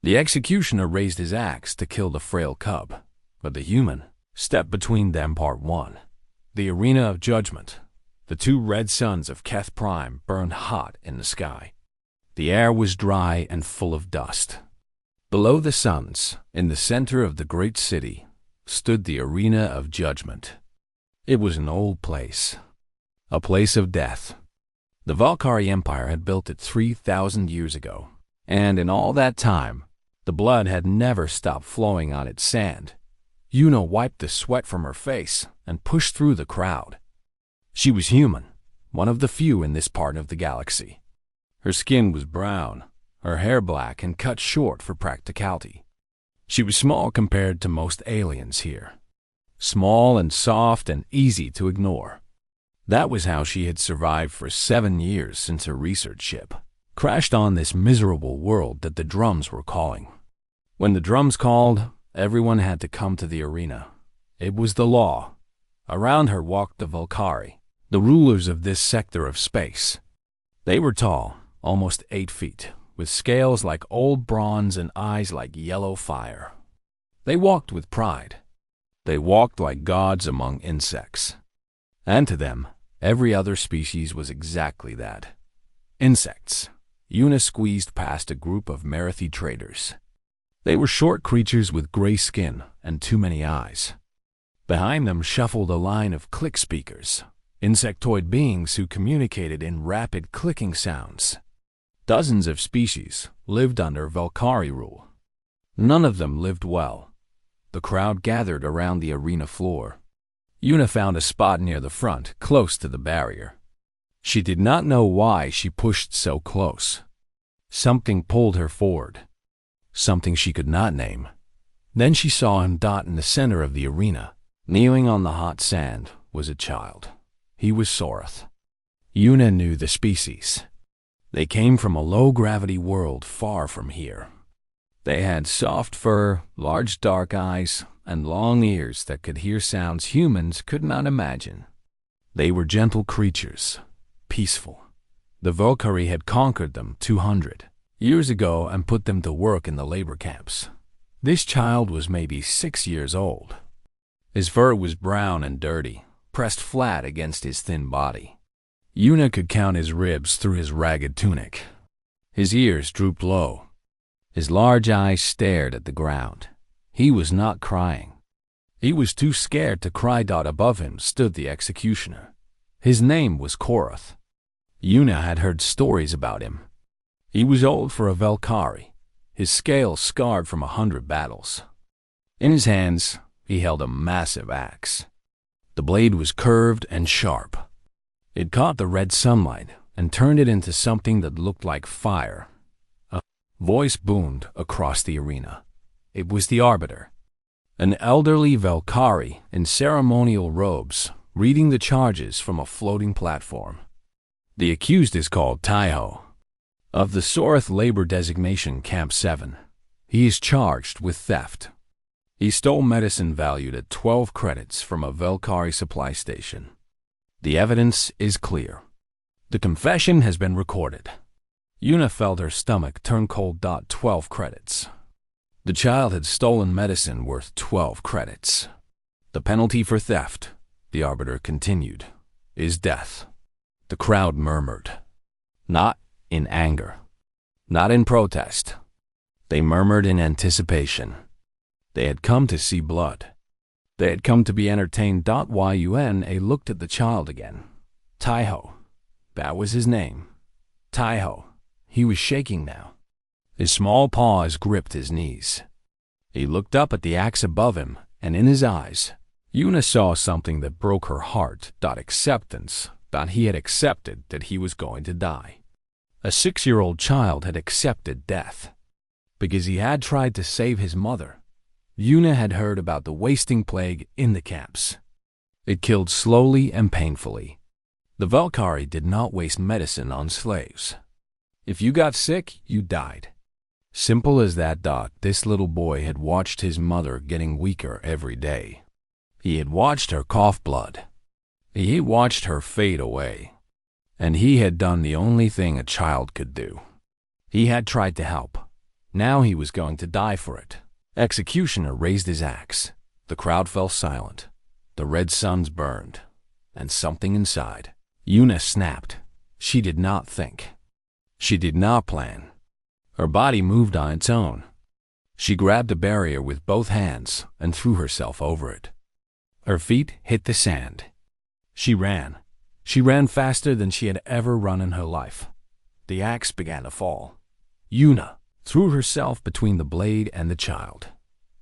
The executioner raised his axe to kill the frail cub, but the human stepped between them. Part 1. The Arena of Judgment. The two red suns of Keth Prime burned hot in the sky. The air was dry and full of dust. Below the suns, in the center of the great city, stood the Arena of Judgment. It was an old place, a place of death. The Valkyrie Empire had built it 3,000 years ago, and in all that time, the blood had never stopped flowing on its sand. Yuna wiped the sweat from her face and pushed through the crowd. She was human, one of the few in this part of the galaxy. Her skin was brown, her hair black and cut short for practicality. She was small compared to most aliens here. Small and soft and easy to ignore. That was how she had survived for 7 years since her research ship crashed on this miserable world that the drums were calling. When the drums called, everyone had to come to the arena. It was the law. Around her walked the Valkyrie, the rulers of this sector of space. They were tall, almost 8 feet, with scales like old bronze and eyes like yellow fire. They walked with pride. They walked like gods among insects. And to them, every other species was exactly that. Insects. Yuna squeezed past a group of Marathi traders. They were short creatures with gray skin and too many eyes. Behind them shuffled a line of click speakers, insectoid beings who communicated in rapid clicking sounds. Dozens of species lived under Valkyrie rule. None of them lived well. The crowd gathered around the arena floor. Yuna found a spot near the front, close to the barrier. She did not know why she pushed so close. Something pulled her forward. Something she could not name. Then she saw him dot in the center of the arena. Kneeling on the hot sand was a child. He was Sorath. Yuna knew the species. They came from a low-gravity world far from here. They had soft fur, large dark eyes, and long ears that could hear sounds humans could not imagine. They were gentle creatures, peaceful. The Valkyrie had conquered them 200 years ago and put them to work in the labor camps. This child was maybe 6 years old. His fur was brown and dirty, pressed flat against his thin body. Yuna could count his ribs through his ragged tunic. His ears drooped low. His large eyes stared at the ground. He was not crying. He was too scared to cry. Above him stood the executioner. His name was Korath. Yuna had heard stories about him. He was old for a Valkyrie, his scales scarred from 100 battles. In his hands, he held a massive axe. The blade was curved and sharp. It caught the red sunlight and turned it into something that looked like fire. A voice boomed across the arena. It was the Arbiter, an elderly Valkyrie in ceremonial robes, reading the charges from a floating platform. The accused is called Taiho, of the Sorath Labor Designation Camp 7. He is charged with theft. He stole medicine valued at 12 credits from a Valkyrie supply station. The evidence is clear. The confession has been recorded. Yuna felt her stomach turn cold. 12 credits. The child had stolen medicine worth 12 credits. The penalty for theft, the Arbiter continued, is death. The crowd murmured. Not in anger. Not in protest. They murmured in anticipation. They had come to see blood. They had come to be entertained. Yuna looked at the child again. Taiho. That was his name. Taiho. He was shaking now. His small paws gripped his knees. He looked up at the axe above him, and in his eyes, Yuna saw something that broke her heart. Acceptance. He had accepted that he was going to die. A 6-year-old child had accepted death. Because he had tried to save his mother. Yuna had heard about the wasting plague in the camps. It killed slowly and painfully. The Valkyrie did not waste medicine on slaves. If you got sick, you died. Simple as that. This little boy had watched his mother getting weaker every day. He had watched her cough blood. He watched her fade away. And he had done the only thing a child could do. He had tried to help. Now he was going to die for it. Executioner raised his axe. The crowd fell silent. The red suns burned. And something inside Una snapped. She did not think. She did not plan. Her body moved on its own. She grabbed a barrier with both hands and threw herself over it. Her feet hit the sand. She ran. She ran faster than she had ever run in her life. The axe began to fall. Una threw herself between the blade and the child.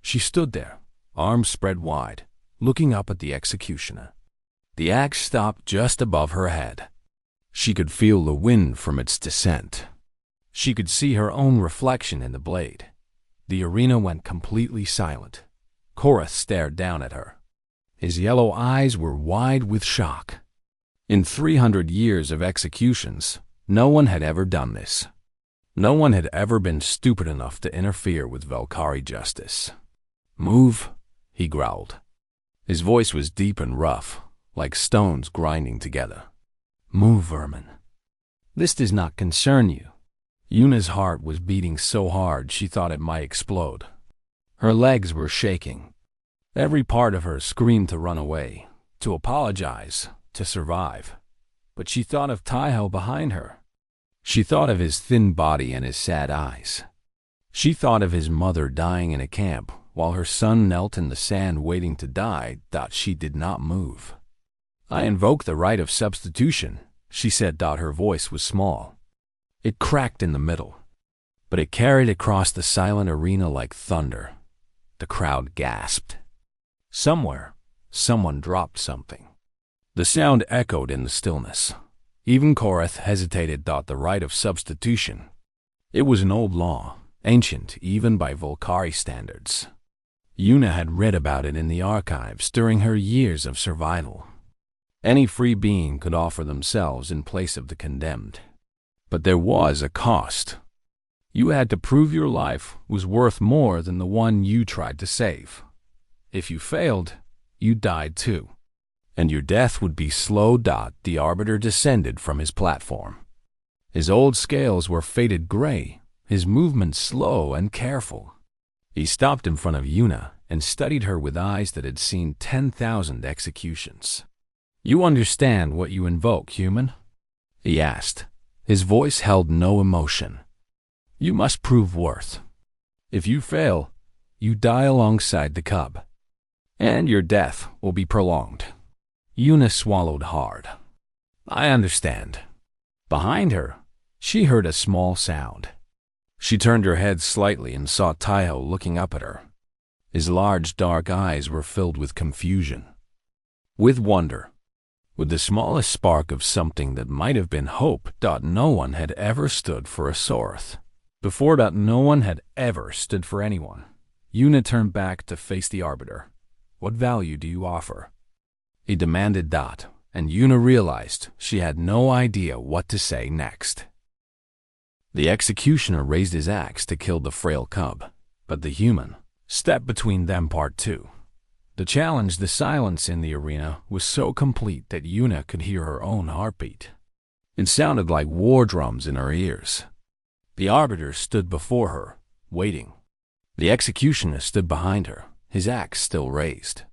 She stood there, arms spread wide, looking up at the executioner. The axe stopped just above her head. She could feel the wind from its descent. She could see her own reflection in the blade. The arena went completely silent. Korath stared down at her. His yellow eyes were wide with shock. In 300 years of executions, no one had ever done this. No one had ever been stupid enough to interfere with Valkyrie justice. "Move," he growled. His voice was deep and rough, like stones grinding together. "Move, vermin. This does not concern you." Una's heart was beating so hard she thought it might explode. Her legs were shaking. Every part of her screamed to run away, to apologize, to survive. But she thought of Taiho behind her. She thought of his thin body and his sad eyes. She thought of his mother dying in a camp while her son knelt in the sand waiting to die. She did not move. "I invoke the right of substitution," she said. Her voice was small. It cracked in the middle, but it carried across the silent arena like thunder. The crowd gasped. Somewhere, someone dropped something. The sound echoed in the stillness. Even Korath hesitated. The right of substitution. It was an old law, ancient even by Valkyrie standards. Una had read about it in the archives during her years of survival. Any free being could offer themselves in place of the condemned. But there was a cost. You had to prove your life was worth more than the one you tried to save. If you failed, you died too. And your death would be slow. The arbiter descended from his platform. His old scales were faded gray, his movements slow and careful. He stopped in front of Una and studied her with eyes that had seen 10,000 executions. "You understand what you invoke, human?" he asked. His voice held no emotion. "You must prove worth. If you fail, you die alongside the cub. And your death will be prolonged." Una swallowed hard. "I understand." Behind her, she heard a small sound. She turned her head slightly and saw Taiho looking up at her. His large dark eyes were filled with confusion, with wonder, with the smallest spark of something that might have been hope. No one had ever stood for a Sorth. Before that, no one had ever stood for anyone. Una turned back to face the arbiter. "What value do you offer?" he demanded. And Una realized she had no idea what to say next. The executioner raised his axe to kill the frail cub, but the human stepped between them. Part 2. The challenge, the silence in the arena, was so complete that Una could hear her own heartbeat. It sounded like war drums in her ears. The arbiter stood before her, waiting. The executioner stood behind her, his axe still raised.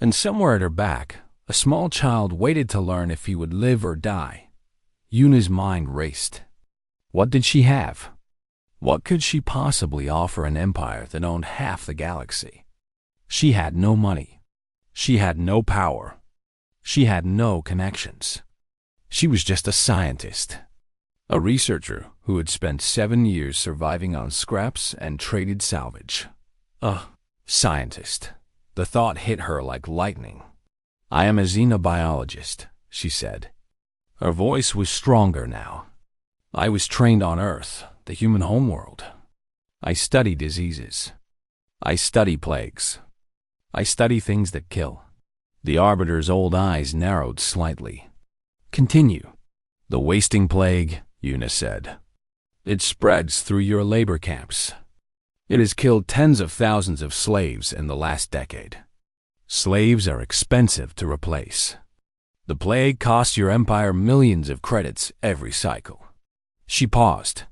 And somewhere at her back, a small child waited to learn if he would live or die. Una's mind raced. What did she have? What could she possibly offer an empire that owned half the galaxy? She had no money. She had no power. She had no connections. She was just a scientist, a researcher who had spent 7 years surviving on scraps and traded salvage. Scientist. The thought hit her like lightning. "I am a xenobiologist," she said. Her voice was stronger now. "I was trained on Earth, the human homeworld. I study diseases. I study plagues. I study things that kill." The arbiter's old eyes narrowed slightly. "Continue." "The wasting plague," Una said. "It spreads through your labor camps. It has killed tens of thousands of slaves in the last decade. Slaves are expensive to replace. The plague costs your empire millions of credits every cycle." She paused.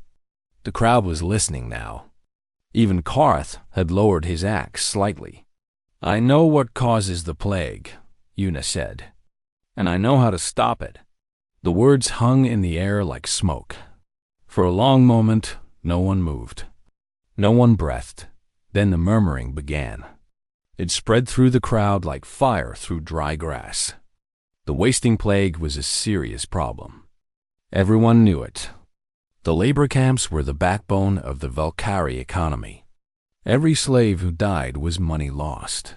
The crowd was listening now. Even Korath had lowered his axe slightly. "I know what causes the plague," Una said, "and I know how to stop it." The words hung in the air like smoke. For a long moment, no one moved. No one breathed. Then the murmuring began. It spread through the crowd like fire through dry grass. The wasting plague was a serious problem. Everyone knew it. The labor camps were the backbone of the Valkyrie economy. Every slave who died was money lost.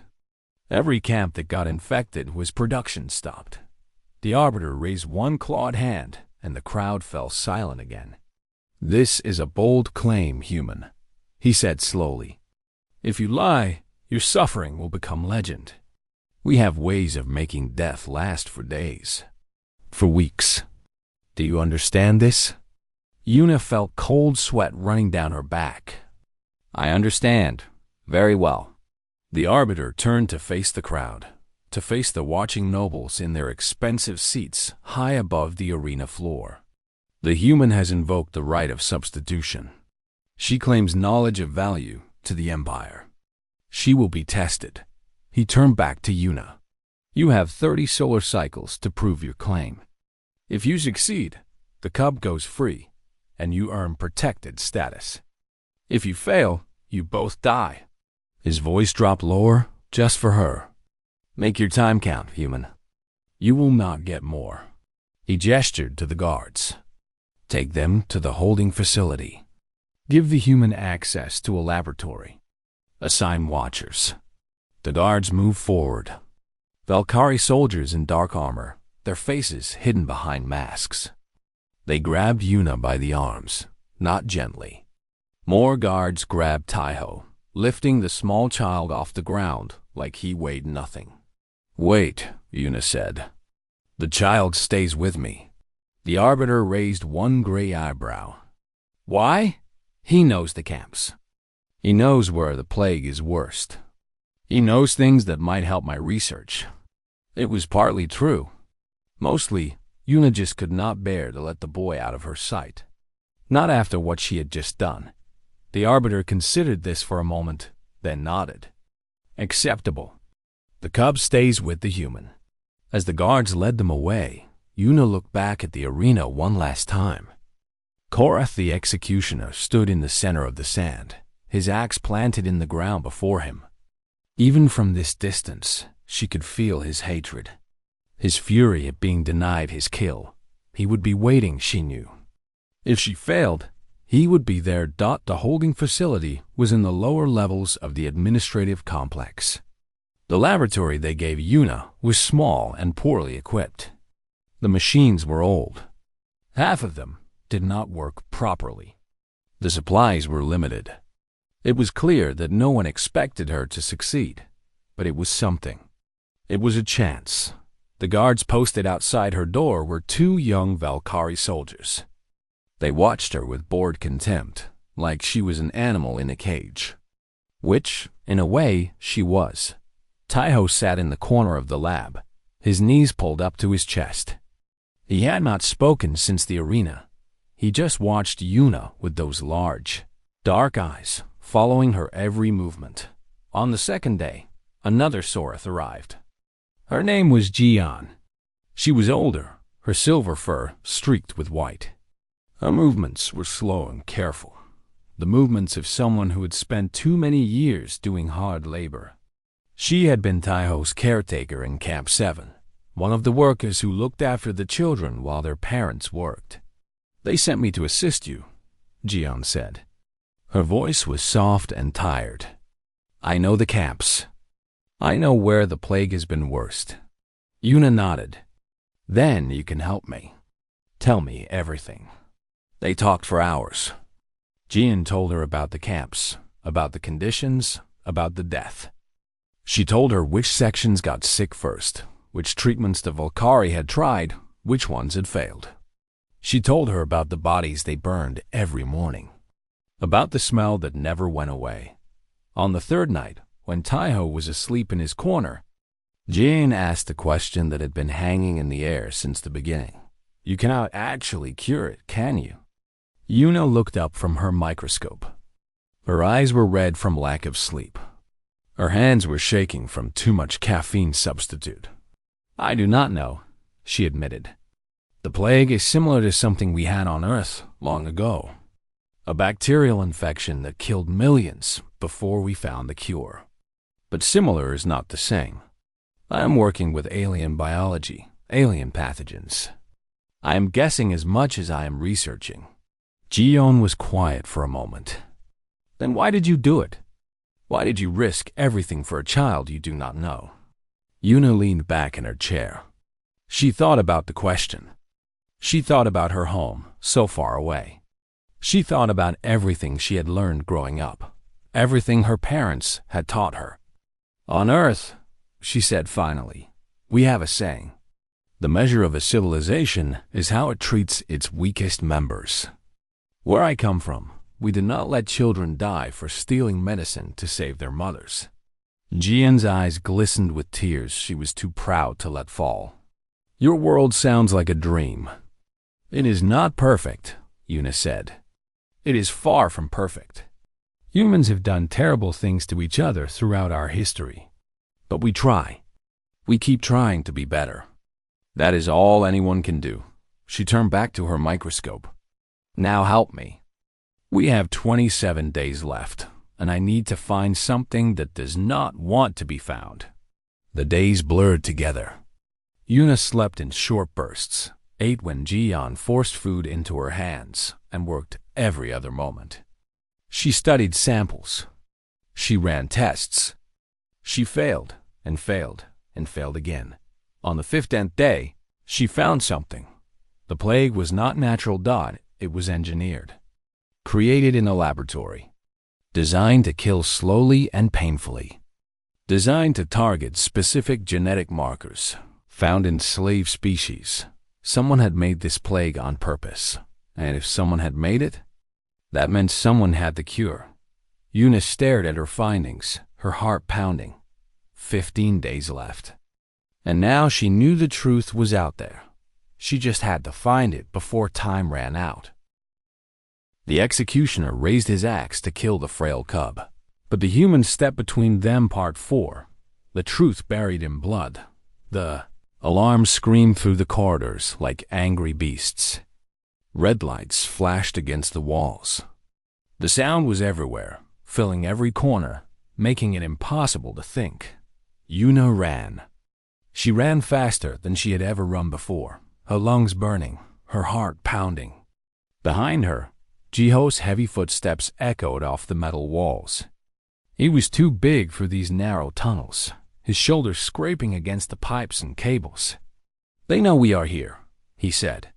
Every camp that got infected was production stopped. The Arbiter raised one clawed hand, and the crowd fell silent again. "This is a bold claim, human," he said slowly. "If you lie, your suffering will become legend. We have ways of making death last for days, for weeks. Do you understand this?" Una felt cold sweat running down her back. "I understand. Very well." The Arbiter turned to face the crowd, to face the watching nobles in their expensive seats high above the arena floor. "The human has invoked the right of substitution. She claims knowledge of value to the Empire. She will be tested." He turned back to Una. "You have 30 solar cycles to prove your claim. If you succeed, the cub goes free, and you earn protected status. If you fail, you both die." His voice dropped lower, just for her. "Make your time count, human. You will not get more." He gestured to the guards. "Take them to the holding facility. Give the human access to a laboratory. Assign watchers." The guards moved forward. Valkyrie soldiers in dark armor, their faces hidden behind masks. They grabbed Una by the arms, not gently. More guards grabbed Taiho, lifting the small child off the ground like he weighed nothing. "Wait," Una said. "The child stays with me." The Arbiter raised one gray eyebrow. "Why?" "He knows the camps. He knows where the plague is worst. He knows things that might help my research." It was partly true. Mostly, Una just could not bear to let the boy out of her sight. Not after what she had just done. The Arbiter considered this for a moment, then nodded. "Acceptable. The cub stays with the human." As the guards led them away, Una looked back at the arena one last time. Korath the Executioner stood in the center of the sand, his axe planted in the ground before him. Even from this distance, she could feel his hatred, his fury at being denied his kill. He would be waiting, she knew. If she failed, he would be there. The holding facility was in the lower levels of the administrative complex. The laboratory they gave Una was small and poorly equipped. The machines were old. Half of them did not work properly. The supplies were limited. It was clear that no one expected her to succeed, but it was something. It was a chance. The guards posted outside her door were 2 young Valkyrie soldiers. They watched her with bored contempt, like she was an animal in a cage. Which, in a way, she was. Taiho sat in the corner of the lab, his knees pulled up to his chest. He had not spoken since the arena. He just watched Una with those large, dark eyes, following her every movement. On the second day, another Sorath arrived. Her name was Jian. She was older, her silver fur streaked with white. Her movements were slow and careful, the movements of someone who had spent too many years doing hard labor. She had been Taiho's caretaker in Camp 7, one of the workers who looked after the children while their parents worked. "They sent me to assist you," Jian said. Her voice was soft and tired. "I know the camps. I know where the plague has been worst." Una nodded. "Then you can help me. Tell me everything." They talked for hours. Jian told her about the camps, about the conditions, about the death. She told her which sections got sick first, which treatments the Valkyrie had tried, which ones had failed. She told her about the bodies they burned every morning, about the smell that never went away. On the third night, when Taiho was asleep in his corner, Jian asked a question that had been hanging in the air since the beginning. "You cannot actually cure it, can you?" Una looked up from her microscope. Her eyes were red from lack of sleep. Her hands were shaking from too much caffeine substitute. "I do not know," she admitted. "The plague is similar to something we had on Earth long ago. A bacterial infection that killed millions before we found the cure. But similar is not the same. I am working with alien biology, alien pathogens. I am guessing as much as I am researching." Ji-yeon was quiet for a moment. "Then why did you do it? Why did you risk everything for a child you do not know?" Yuna leaned back in her chair. She thought about the question. She thought about her home, so far away. She thought about everything she had learned growing up, everything her parents had taught her. "On Earth," she said finally, "we have a saying. The measure of a civilization is how it treats its weakest members. Where I come from, we do not let children die for stealing medicine to save their mothers." Jian's eyes glistened with tears she was too proud to let fall. "Your world sounds like a dream." "It is not perfect," Yuna said. "It is far from perfect. Humans have done terrible things to each other throughout our history. But we try. We keep trying to be better. That is all anyone can do." She turned back to her microscope. "Now help me. We have 27 days left, and I need to find something that does not want to be found." The days blurred together. Yuna slept in short bursts, ate when Ji-yeon forced food into her hands, and worked every other moment. She studied samples. She ran tests. She failed and failed and failed again. On the 15th day, she found something. The plague was not natural dot, it was engineered. Created in a laboratory. Designed to kill slowly and painfully. Designed to target specific genetic markers found in slave species. Someone had made this plague on purpose. And if someone had made it, that meant someone had the cure. Yuna stared at her findings, her heart pounding. 15 days left. And now she knew the truth was out there. She just had to find it before time ran out. The executioner raised his axe to kill the frail cub. But the humans stepped between them. Part 4. The truth buried in blood. The alarms screamed through the corridors like angry beasts. Red lights flashed against the walls. The sound was everywhere, filling every corner, making it impossible to think. Yuna ran. She ran faster than she had ever run before, her lungs burning, her heart pounding. Behind her, Ji-ho's heavy footsteps echoed off the metal walls. He was too big for these narrow tunnels, his shoulders scraping against the pipes and cables. "They know we are here," he said.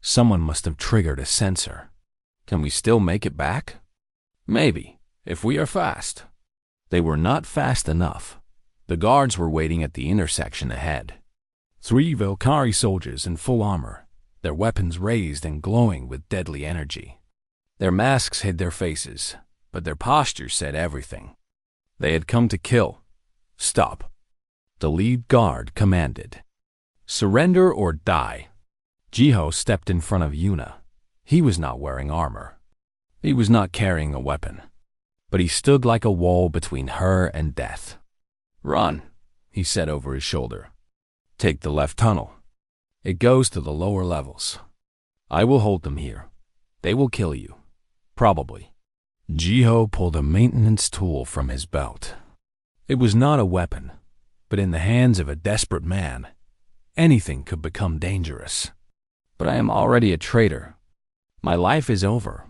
"Someone must have triggered a sensor. Can we still make it back?" "Maybe, if we are fast." They were not fast enough. The guards were waiting at the intersection ahead. 3 Valkyrie soldiers in full armor, their weapons raised and glowing with deadly energy. Their masks hid their faces, but their posture said everything. They had come to kill. "Stop." The lead guard commanded. "Surrender or die." Ji-ho stepped in front of Yuna. He was not wearing armor. He was not carrying a weapon. But he stood like a wall between her and death. "Run," he said over his shoulder. "Take the left tunnel. It goes to the lower levels. I will hold them here. They will kill you. Probably." Ji-ho pulled a maintenance tool from his belt. It was not a weapon, but in the hands of a desperate man, anything could become dangerous. "But I am already a traitor. My life is over."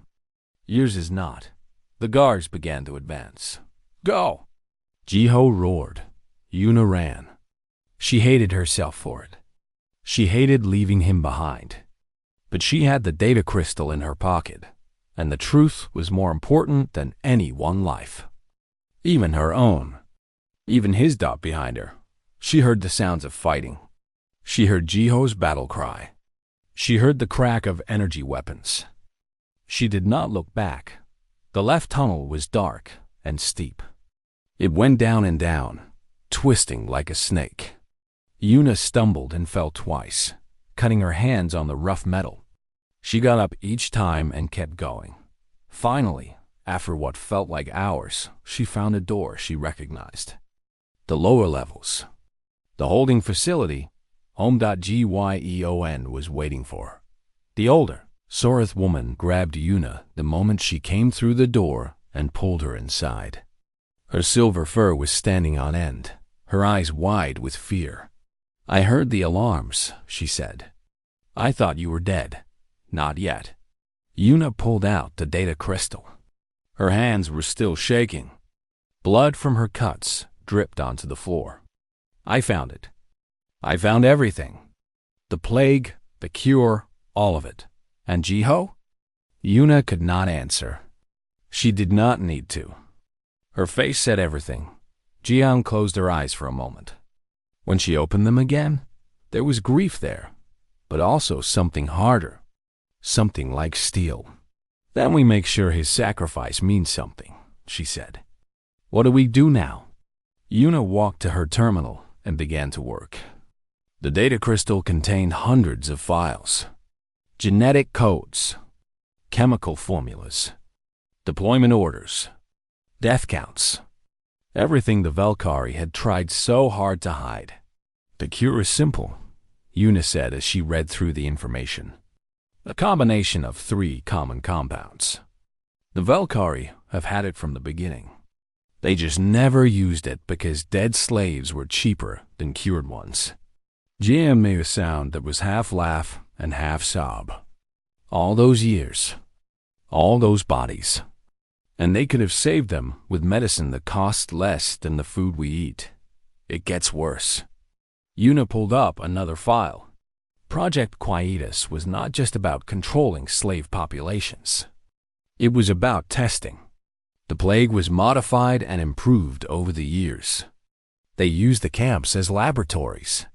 "Yours is not." The guards began to advance. "Go!" Ji-ho roared. Yuna ran. She hated herself for it. She hated leaving him behind. But she had the data crystal in her pocket, and the truth was more important than any one life. Even her own. Even his dot behind her. She heard the sounds of fighting. She heard Ji-ho's battle cry. She heard the crack of energy weapons. She did not look back. The left tunnel was dark and steep. It went down and down, twisting like a snake. Yuna stumbled and fell twice, cutting her hands on the rough metal. She got up each time and kept going. Finally, After what felt like hours, she found a door she recognized. The lower levels. The holding facility, Home.Gyeon, was waiting for her. The older, Sorith woman grabbed Yuna the moment she came through the door and pulled her inside. Her silver fur was standing on end, her eyes wide with fear. "I heard the alarms," she said. "I thought you were dead." "Not yet." Yuna pulled out the data crystal. Her hands were still shaking. Blood from her cuts dripped onto the floor. "I found it. I found everything. The plague, the cure, all of it. And Jiho?" Yuna could not answer. She did not need to. Her face said everything. Jian closed her eyes for a moment. When she opened them again, there was grief there, but also something harder, something like steel. "Then we make sure his sacrifice means something," she said. "What do we do now?" Yuna walked to her terminal and began to work. The data crystal contained hundreds of files, genetic codes, chemical formulas, deployment orders, death counts, everything the Valkyrie had tried so hard to hide. "The cure is simple," Yuna said as she read through the information. "A combination of 3 common compounds. The Valkyrie have had it from the beginning. They just never used it because dead slaves were cheaper than cured ones." Jim made a sound that was half laugh and half sob. All those years, all those bodies, and they could have saved them with medicine that costs less than the food we eat. It gets worse. Yuna pulled up another file. Project Quietus was not just about controlling slave populations. It was about testing. The plague was modified and improved over the years. They used the camps as laboratories.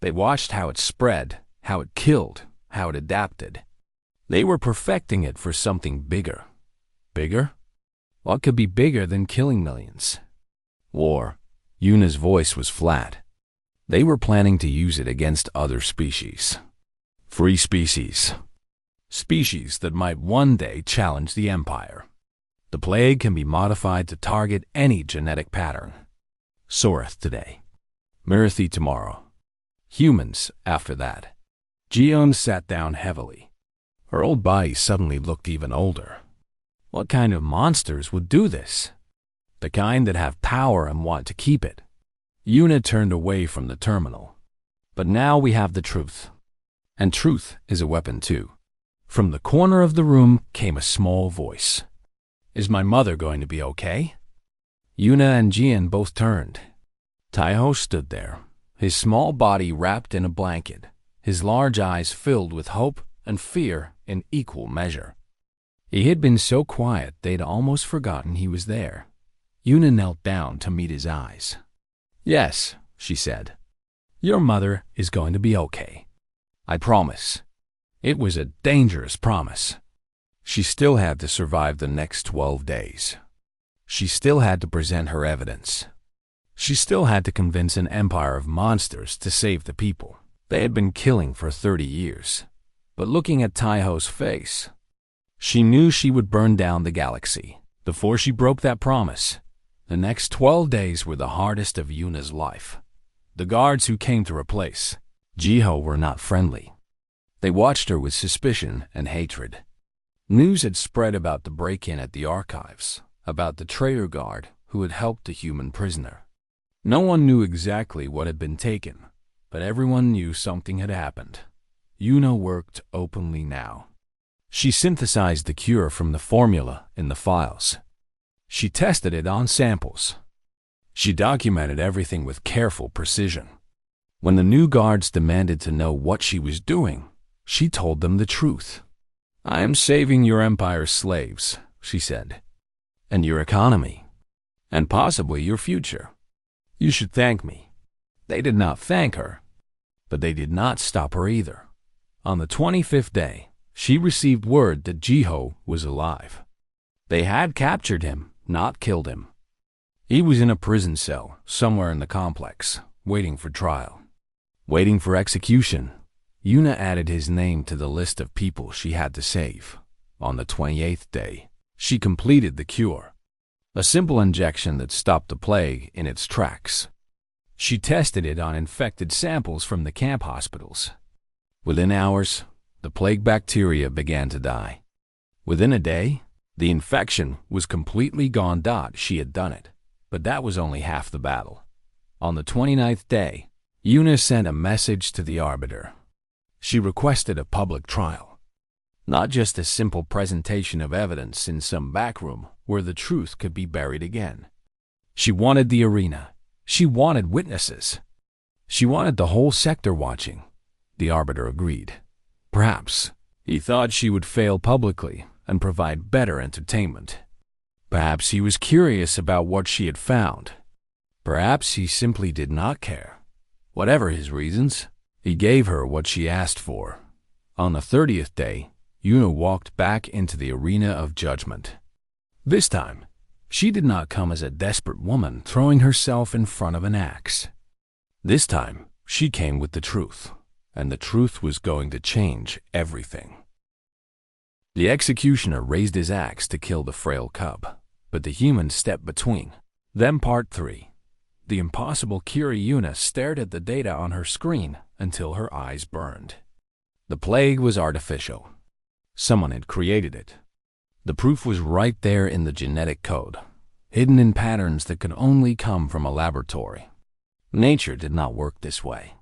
They watched how it spread, how it killed, how it adapted. They were perfecting it for something bigger. Bigger? What could be bigger than killing millions? War. Yuna's voice was flat. They were planning to use it against other species. Free species. Species that might one day challenge the Empire. The plague can be modified to target any genetic pattern. Sorith today. Mirathi tomorrow. Humans after that. Jiyeon sat down heavily. Her old body suddenly looked even older. What kind of monsters would do this? The kind that have power and want to keep it. Yuna turned away from the terminal. But now we have the truth. And truth is a weapon too. From the corner of the room came a small voice. "Is my mother going to be okay?" Yuna and Jian both turned. Taiho stood there, his small body wrapped in a blanket, his large eyes filled with hope and fear in equal measure. He had been so quiet they'd almost forgotten he was there. Yuna knelt down to meet his eyes. "Yes," she said. "Your mother is going to be okay. I promise." It was a dangerous promise. She still had to survive the next 12 days. She still had to present her evidence. She still had to convince an empire of monsters to save the people they had been killing for 30 years. But looking at Taiho's face, she knew she would burn down the galaxy before she broke that promise. The next 12 days were the hardest of Yuna's life. The guards who came to replace Jiho were not friendly. They watched her with suspicion and hatred. News had spread about the break-in at the archives, about the traitor guard who had helped the human prisoner. No one knew exactly what had been taken, but everyone knew something had happened. Yuna worked openly now. She synthesized the cure from the formula in the files. She tested it on samples. She documented everything with careful precision. When the new guards demanded to know what she was doing, she told them the truth. "I am saving your empire's slaves," she said, "and your economy, and possibly your future. You should thank me." They did not thank her, but they did not stop her either. On the 25th day, she received word that Jiho was alive. They had captured him, not killed him. He was in a prison cell somewhere in the complex, waiting for trial, waiting for execution. Yuna added his name to the list of people she had to save. On the 28th day, She completed the cure, a simple injection that stopped the plague in its tracks. She tested it on infected samples from the camp hospitals. Within hours, the plague bacteria began to die. Within a day, the infection was completely gone. She had done it, but that was only half the battle. On the 29th day, Una sent a message to the Arbiter. She requested a public trial, not just a simple presentation of evidence in some backroom where the truth could be buried again. She wanted the arena. She wanted witnesses. She wanted the whole sector watching. The Arbiter agreed. Perhaps he thought she would fail publicly and provide better entertainment. Perhaps he was curious about what she had found. Perhaps he simply did not care. Whatever his reasons, he gave her what she asked for. On the 30th day, Una walked back into the arena of judgment. This time, she did not come as a desperate woman throwing herself in front of an axe. This time, she came with the truth, and the truth was going to change everything. The executioner raised his axe to kill the frail cub, but the human stepped between. Then Part 3. The impossible cure. Una stared at the data on her screen until her eyes burned. The plague was artificial. Someone had created it. The proof was right there in the genetic code, hidden in patterns that could only come from a laboratory. Nature did not work this way.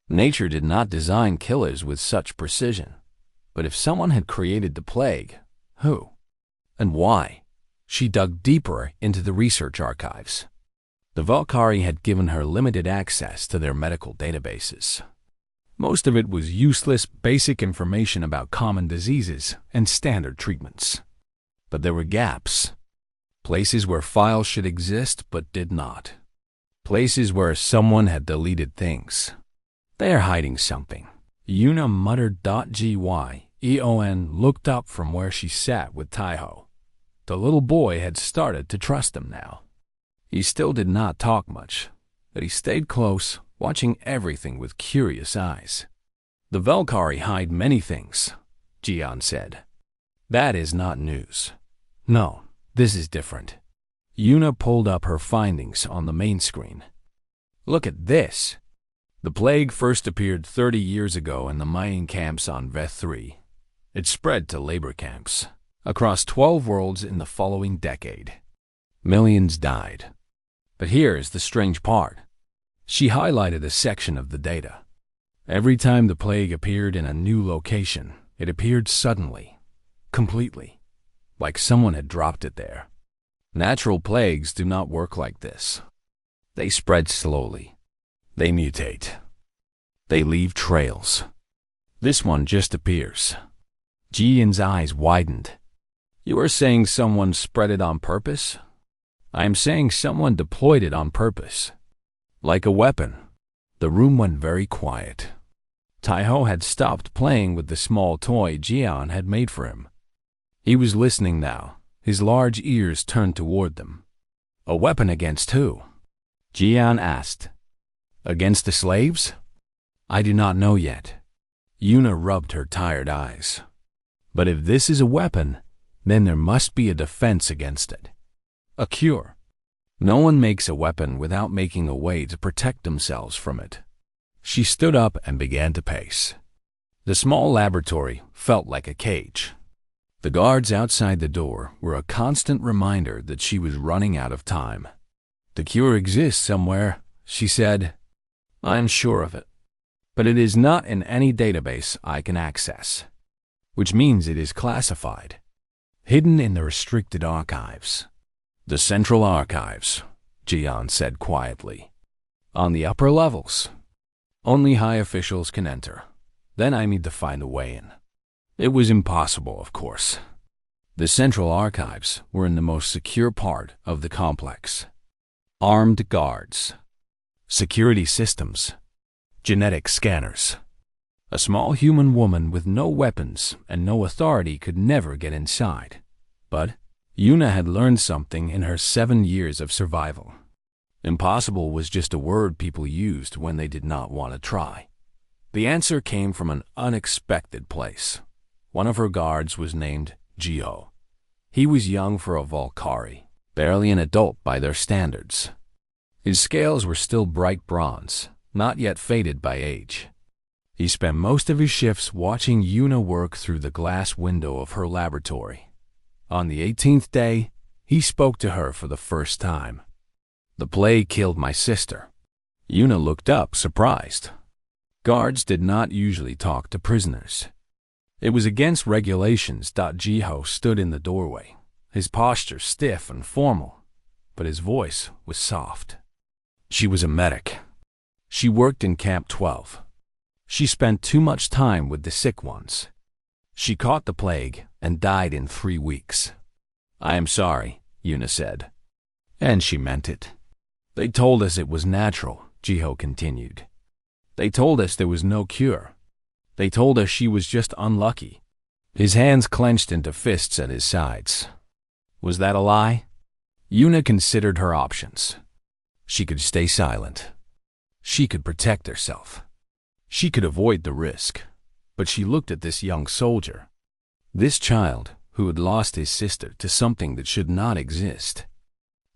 Nature did not design killers with such precision. But if someone had created the plague, who? And why? She dug deeper into the research archives. The Valkyrie had given her limited access to their medical databases. Most of it was useless, basic information about common diseases and standard treatments. But there were gaps. Places where files should exist but did not. Places where someone had deleted things. They are hiding something. Una muttered. Eon looked up from where she sat with Taiho. The little boy had started to trust them now. He still did not talk much, but he stayed close, watching everything with curious eyes. The Valkyrie hide many things, Jian said. That is not news. No, this is different. Una pulled up her findings on the main screen. Look at this. The plague first appeared 30 years ago in the mining camps on Veth 3. It spread to labor camps across 12 worlds in the following decade. Millions died. But here is the strange part. She highlighted a section of the data. Every time the plague appeared in a new location, it appeared suddenly, completely, like someone had dropped it there. Natural plagues do not work like this. They spread slowly. They mutate. They leave trails. This one just appears. Jian's eyes widened. You are saying someone spread it on purpose? I am saying someone deployed it on purpose. Like a weapon. The room went very quiet. Taiho had stopped playing with the small toy Jian had made for him. He was listening now, his large ears turned toward them. A weapon against who? Jian asked. Against the slaves? I do not know yet. Una rubbed her tired eyes. But if this is a weapon, then there must be a defense against it. A cure. No one makes a weapon without making a way to protect themselves from it. She stood up and began to pace. The small laboratory felt like a cage. The guards outside the door were a constant reminder that she was running out of time. The cure exists somewhere, she said. I am sure of it. But it is not in any database I can access. Which means it is classified. Hidden in the restricted archives. The central archives, Jian said quietly. On the upper levels. Only high officials can enter. Then I need to find a way in. It was impossible, of course. The central archives were in the most secure part of the complex. Armed guards. Security systems. Genetic scanners. A small human woman with no weapons and no authority could never get inside. But Una had learned something in her 7 years of survival. Impossible was just a word people used when they did not want to try. The answer came from an unexpected place. One of her guards was named Gio. He was young for a Volcari, barely an adult by their standards. His scales were still bright bronze, not yet faded by age. He spent most of his shifts watching Yuna work through the glass window of her laboratory. On the 18th day, he spoke to her for the first time. "The plague killed my sister." Yuna looked up, surprised. Guards did not usually talk to prisoners. It was against regulations. Jiho stood in the doorway, his posture stiff and formal, but his voice was soft. She was a medic. She worked in Camp 12. She spent too much time with the sick ones. She caught the plague and died in 3 weeks. "I am sorry," Yuna said. And she meant it. "They told us it was natural," Jiho continued. "They told us there was no cure. They told us she was just unlucky." His hands clenched into fists at his sides. Was that a lie? Yuna considered her options. She could stay silent. She could protect herself. She could avoid the risk. But she looked at this young soldier, this child who had lost his sister to something that should not exist.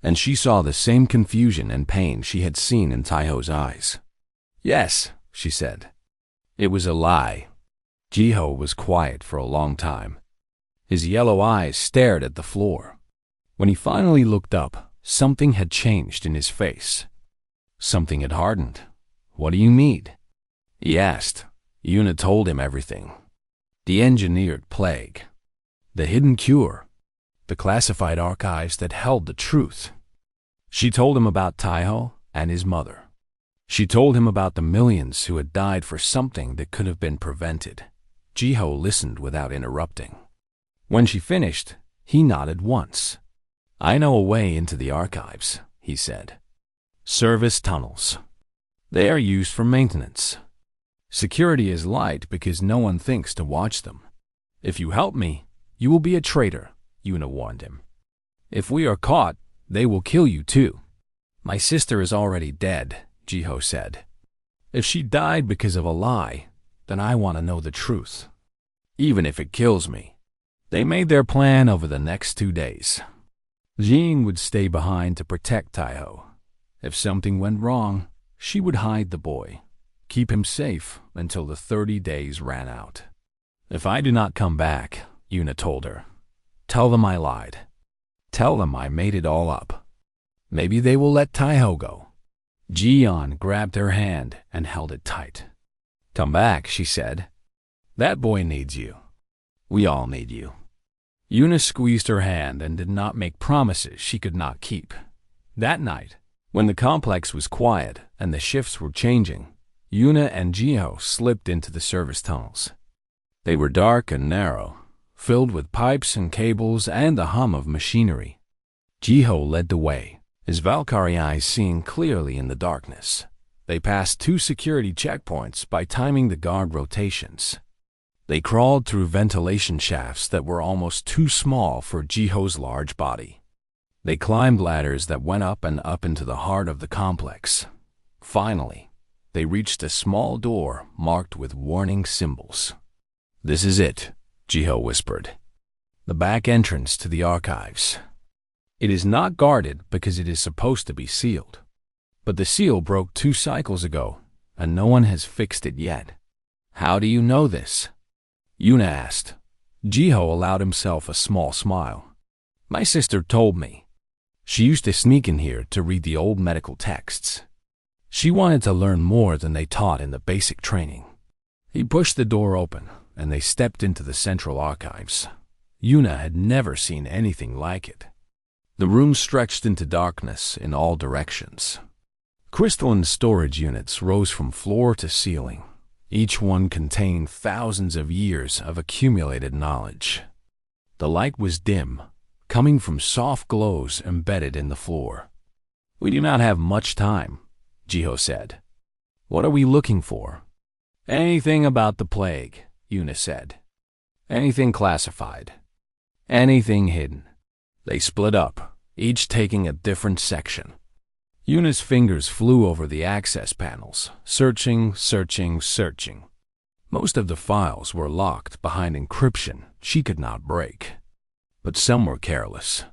And she saw the same confusion and pain she had seen in Taiho's eyes. "Yes," she said. "It was a lie." Jiho was quiet for a long time. His yellow eyes stared at the floor. When he finally looked up, something had changed in his face. Something had hardened. "What do you mean?" he asked. Yuna told him everything. The engineered plague, the hidden cure, the classified archives that held the truth. She told him about Taiho and his mother. She told him about the millions who had died for something that could have been prevented. Jiho listened without interrupting. When she finished, he nodded once. "I know a way into the archives," he said. "Service tunnels. They are used for maintenance. Security is light because no one thinks to watch them. If you help me, you will be a traitor," Yuna warned him. "If we are caught, they will kill you too." "My sister is already dead," Jiho said. "If she died because of a lie, then I want to know the truth, even if it kills me." They made their plan over the next 2 days. Jean would stay behind to protect Taiho. If something went wrong, she would hide the boy, keep him safe until the 30 days ran out. "If I do not come back," Yuna told her, "tell them I lied. Tell them I made it all up. Maybe they will let Taiho go." Jian grabbed her hand and held it tight. "Come back," she said. "That boy needs you. We all need you." Yuna squeezed her hand and did not make promises she could not keep. That night, when the complex was quiet and the shifts were changing, Yuna and Jiho slipped into the service tunnels. They were dark and narrow, filled with pipes and cables and the hum of machinery. Jiho led the way, his Valkyrie eyes seeing clearly in the darkness. They passed 2 security checkpoints by timing the guard rotations. They crawled through ventilation shafts that were almost too small for Jiho's large body. They climbed ladders that went up and up into the heart of the complex. Finally, they reached a small door marked with warning symbols. "This is it," Jiho whispered. "The back entrance to the archives. It is not guarded because it is supposed to be sealed. But the seal broke 2 cycles ago, and no one has fixed it yet." "How do you know this?" Yuna asked. Jiho allowed himself a small smile. "My sister told me. She used to sneak in here to read the old medical texts. She wanted to learn more than they taught in the basic training." He pushed the door open, and they stepped into the central archives. Yuna had never seen anything like it. The room stretched into darkness in all directions. Crystalline storage units rose from floor to ceiling. Each one contained thousands of years of accumulated knowledge. The light was dim, coming from soft glows embedded in the floor. "We do not have much time," Jiho said. "What are we looking for?" "Anything about the plague," Yuna said. "Anything classified. Anything hidden." They split up, each taking a different section. Yuna's fingers flew over the access panels, searching. Most of the files were locked behind encryption she could not break. But some were careless.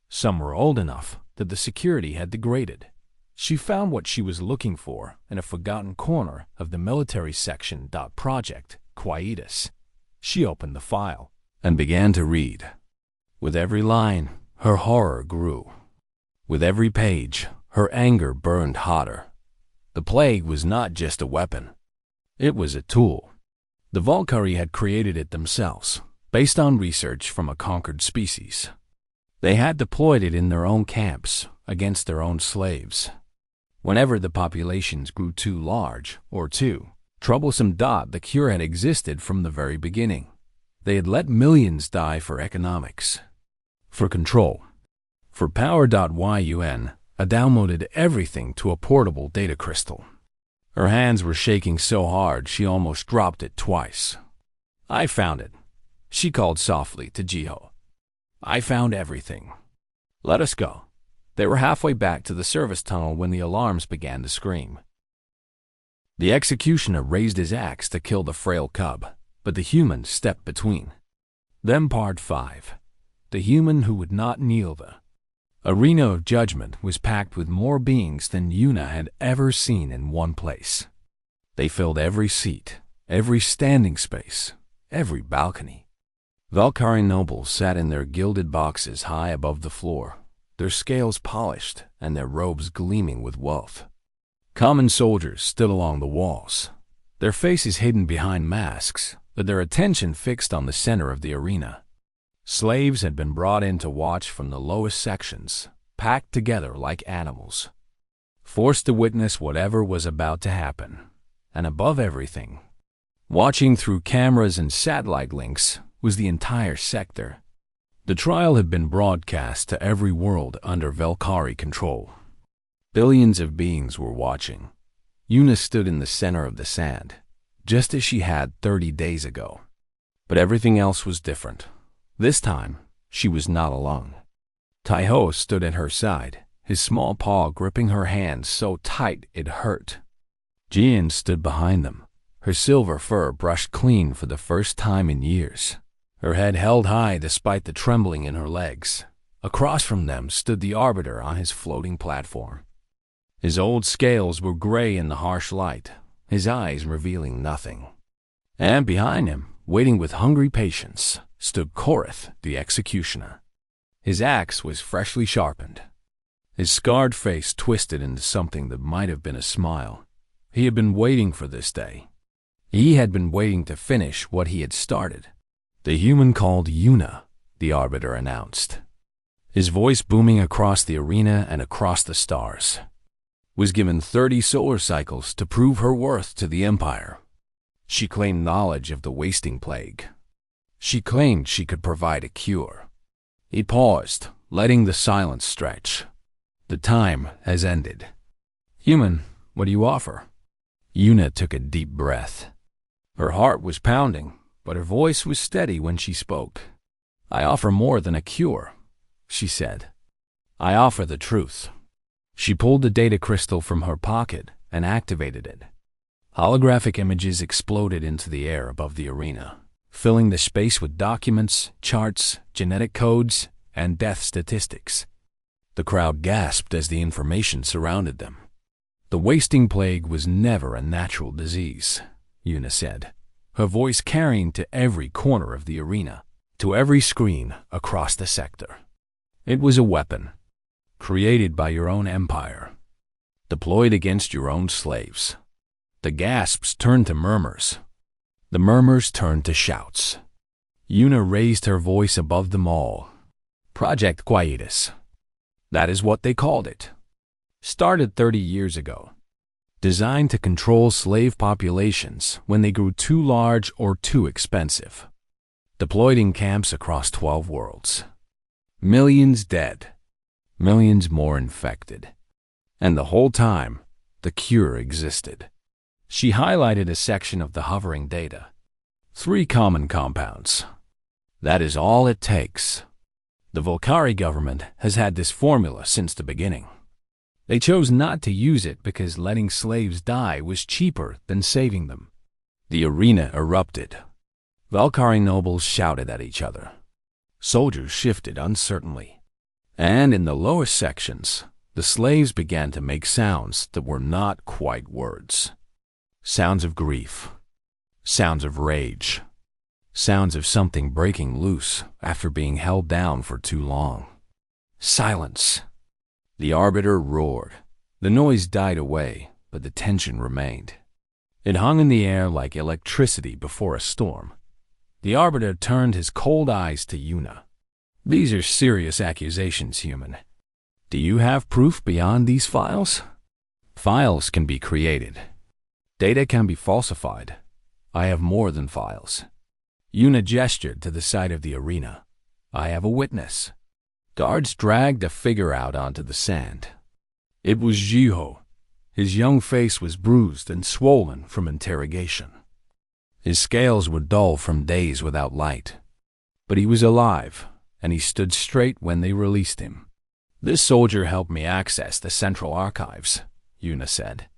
Some were old enough that the security had degraded. She found what she was looking for in a forgotten corner of the military section. Project Quietus. She opened the file and began to read. With every line, her horror grew. With every page, her anger burned hotter. The plague was not just a weapon. It was a tool. The Valkyrie had created it themselves, based on research from a conquered species. They had deployed it in their own camps against their own slaves. Whenever the populations grew too large or too troublesome, the cure had existed from the very beginning. They had let millions die for economics, for control, for power. Yun downloaded everything to a portable data crystal. Her hands were shaking so hard she almost dropped it twice. I found it, she called softly to Jiho. I found everything. Let us go. They were halfway back to the service tunnel when the alarms began to scream. The executioner raised his axe to kill the frail cub, but the human stepped between. Then Part 5. The human who would not kneel. The arena of judgment was packed with more beings than Yuna had ever seen in one place. They filled every seat, every standing space, every balcony. Valkyrie nobles sat in their gilded boxes high above the floor, their scales polished and their robes gleaming with wealth. Common soldiers stood along the walls, their faces hidden behind masks, but their attention fixed on the center of the arena. Slaves had been brought in to watch from the lowest sections, packed together like animals, forced to witness whatever was about to happen. And above everything, watching through cameras and satellite links, was the entire sector. The trial had been broadcast to every world under Valkyrie control. Billions of beings were watching. Yuna stood in the center of the sand, just as she had 30 days ago. But everything else was different. This time, she was not alone. Taiho stood at her side, his small paw gripping her hand so tight it hurt. Jian stood behind them, her silver fur brushed clean for the first time in years, her head held high despite the trembling in her legs. Across from them stood the Arbiter on his floating platform. His old scales were gray in the harsh light, his eyes revealing nothing. And behind him, waiting with hungry patience, stood Korith, the executioner. His axe was freshly sharpened, his scarred face twisted into something that might have been a smile. He had been waiting for this day. He had been waiting to finish what he had started. The human called Yuna, the Arbiter announced, his voice booming across the arena and across the stars, was given 30 solar cycles to prove her worth to the Empire. She claimed knowledge of the wasting plague. She claimed she could provide a cure. He paused, letting the silence stretch. The time has ended. Human, what do you offer? Yuna took a deep breath. Her heart was pounding, but her voice was steady when she spoke. I offer more than a cure, she said. I offer the truth. She pulled the data crystal from her pocket and activated it. Holographic images exploded into the air above the arena, filling the space with documents, charts, genetic codes, and death statistics. The crowd gasped as the information surrounded them. The wasting plague was never a natural disease, Yuna said, her voice carrying to every corner of the arena, to every screen across the sector. It was a weapon, created by your own empire, deployed against your own slaves. The gasps turned to murmurs. The murmurs turned to shouts. Yuna raised her voice above them all. Project Quietus. That is what they called it. Started 30 years ago. Designed to control slave populations when they grew too large or too expensive. Deployed in camps across 12 worlds. Millions dead. Millions more infected. And the whole time, the cure existed. She highlighted a section of the hovering data. 3 common compounds. That is all it takes. The Valkyrie government has had this formula since the beginning. They chose not to use it because letting slaves die was cheaper than saving them. The arena erupted. Valkyrie nobles shouted at each other. Soldiers shifted uncertainly. And in the lower sections, the slaves began to make sounds that were not quite words. Sounds of grief. Sounds of rage. Sounds of something breaking loose after being held down for too long. Silence. The arbiter roared. The noise died away, but the tension remained. It hung in the air like electricity before a storm. The arbiter turned his cold eyes to Yuna. These are serious accusations, human. Do you have proof beyond these files? Files can be created. Data can be falsified. I have more than files. Yuna gestured to the side of the arena. I have a witness. Guards dragged a figure out onto the sand. It was Jiho. His young face was bruised and swollen from interrogation. His scales were dull from days without light. But he was alive, and he stood straight when they released him. This soldier helped me access the central archives, Yuna said.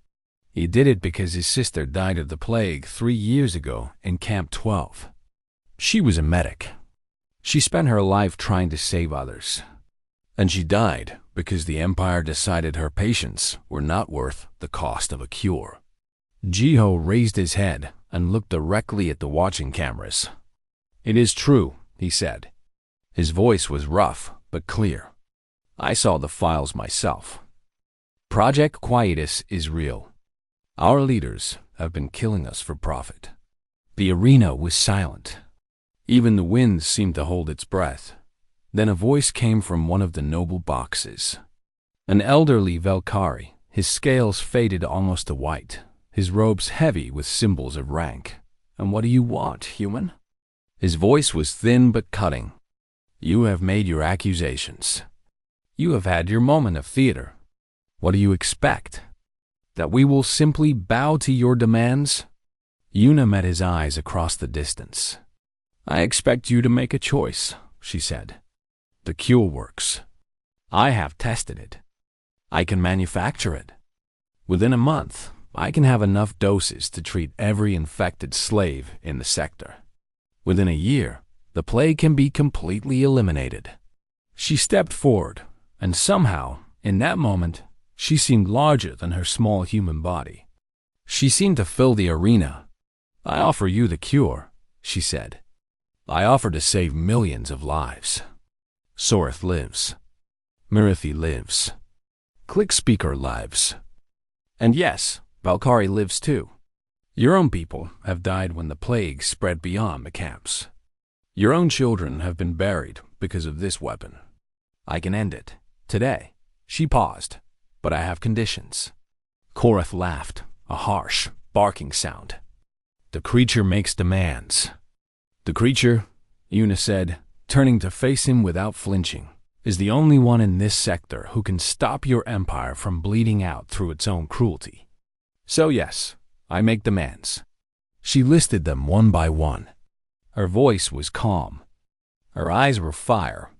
He did it because his sister died of the plague 3 years ago in Camp 12. She was a medic. She spent her life trying to save others. And she died because the Empire decided her patients were not worth the cost of a cure. Jiho raised his head and looked directly at the watching cameras. It is true, he said. His voice was rough but clear. I saw the files myself. Project Quietus is real. Our leaders have been killing us for profit. The arena was silent. Even the wind seemed to hold its breath. Then a voice came from one of the noble boxes. An elderly Valkyrie, his scales faded almost to white, his robes heavy with symbols of rank. And what do you want, human? His voice was thin but cutting. You have made your accusations. You have had your moment of theater. What do you expect? That we will simply bow to your demands? Yuna met his eyes across the distance. I expect you to make a choice, she said. The cure works. I have tested it. I can manufacture it. Within a month, I can have enough doses to treat every infected slave in the sector. Within a year, the plague can be completely eliminated. She stepped forward, and somehow, in that moment, she seemed larger than her small human body. She seemed to fill the arena. I offer you the cure, she said. I offer to save millions of lives. Soreth lives. Mirithi lives. Clickspeaker lives. And yes, Valkyrie lives too. Your own people have died when the plague spread beyond the camps. Your own children have been buried because of this weapon. I can end it. Today. She paused. But I have conditions. Korath laughed, a harsh, barking sound. The creature makes demands. The creature, Yuna said, turning to face him without flinching, is the only one in this sector who can stop your empire from bleeding out through its own cruelty. So yes, I make demands. She listed them one by one. Her voice was calm. Her eyes were fire.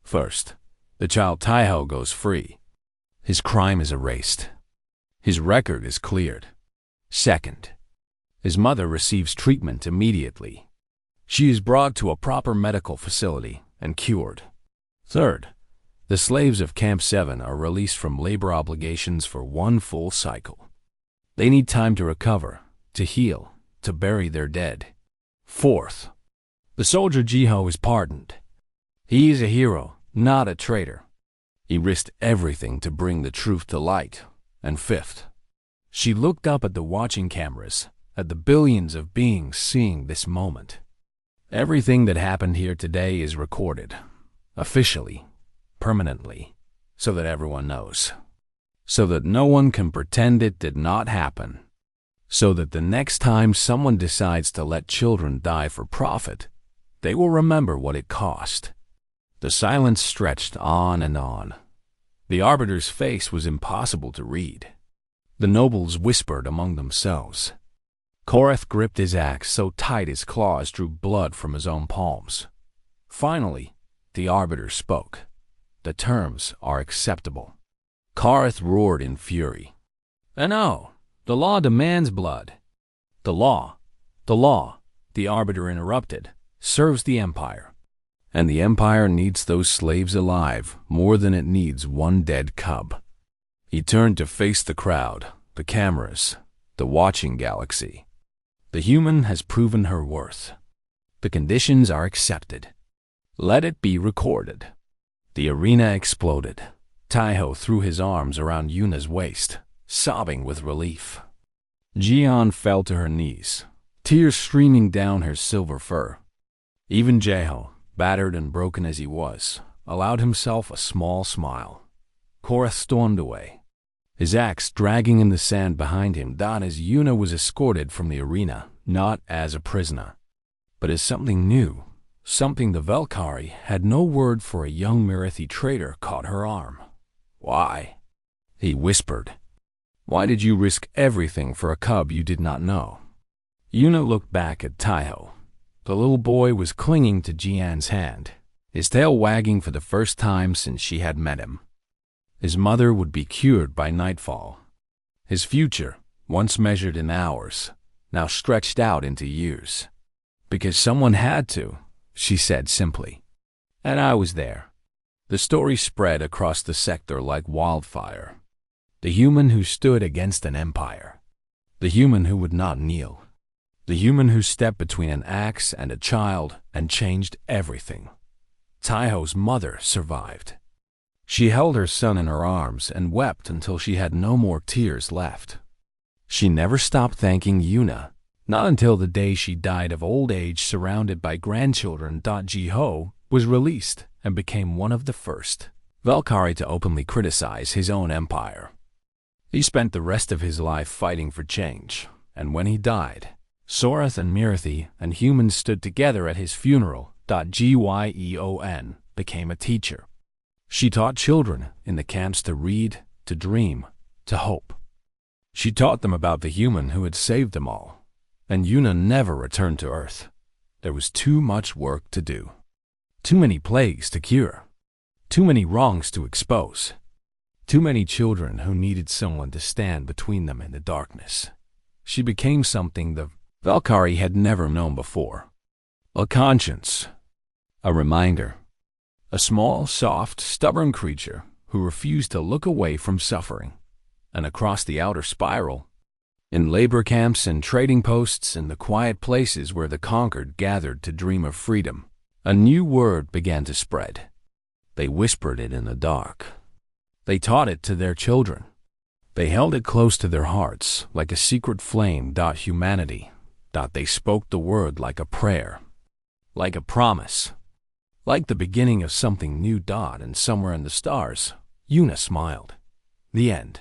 First, the child Taiho goes free. His crime is erased. His record is cleared. Second, his mother receives treatment immediately. She is brought to a proper medical facility and cured. Third, the slaves of Camp 7 are released from labor obligations for one full cycle. They need time to recover, to heal, to bury their dead. Fourth, the soldier Jiho is pardoned. He is a hero, not a traitor. He risked everything to bring the truth to light. And fifth, she looked up at the watching cameras, at the billions of beings seeing this moment. Everything that happened here today is recorded, officially, permanently, so that everyone knows. So that no one can pretend it did not happen. So that the next time someone decides to let children die for profit, they will remember what it cost. The silence stretched on and on. The arbiter's face was impossible to read. The nobles whispered among themselves. Korath gripped his axe so tight his claws drew blood from his own palms. Finally, the arbiter spoke. The terms are acceptable. Korath roared in fury. No, the law demands blood. The law, the arbiter interrupted, serves the Empire. And the Empire needs those slaves alive more than it needs one dead cub. He turned to face the crowd, the cameras, the watching galaxy. The human has proven her worth. The conditions are accepted. Let it be recorded. The arena exploded. Taiho threw his arms around Yuna's waist, sobbing with relief. Jian fell to her knees, tears streaming down her silver fur. Even Jeho, battered and broken as he was, allowed himself a small smile. Korath stormed away, his axe dragging in the sand behind him as Yuna was escorted from the arena, not as a prisoner, but as something new, something the Valkyrie had no word for. A young Mirithi trader caught her arm. "Why?" he whispered. "Why did you risk everything for a cub you did not know?" Yuna looked back at Taiho. The little boy was clinging to Jian's hand, his tail wagging for the first time since she had met him. His mother would be cured by nightfall. His future, once measured in hours, now stretched out into years. "Because someone had to," she said simply. "And I was there." The story spread across the sector like wildfire. The human who stood against an empire. The human who would not kneel. The human who stepped between an axe and a child and changed everything. Taiho's mother survived. She held her son in her arms and wept until she had no more tears left. She never stopped thanking Yuna, not until the day she died of old age surrounded by grandchildren. Jiho was released and became one of the first Valkyrie to openly criticize his own empire. He spent the rest of his life fighting for change, and when he died, Sorath and Mirithi and humans stood together at his funeral. Gyeon became a teacher. She taught children in the camps to read, to dream, to hope. She taught them about the human who had saved them all, and Yuna never returned to Earth. There was too much work to do. Too many plagues to cure. Too many wrongs to expose. Too many children who needed someone to stand between them and the darkness. She became something the Valkyrie had never known before. A conscience. A reminder. A small, soft, stubborn creature who refused to look away from suffering. And across the outer spiral, in labor camps and trading posts, in the quiet places where the conquered gathered to dream of freedom, a new word began to spread. They whispered it in the dark. They taught it to their children. They held it close to their hearts like a secret flame. Humanity. They spoke the word like a prayer, like a promise, like the beginning of something new. And somewhere in the stars, Yuna smiled. The end.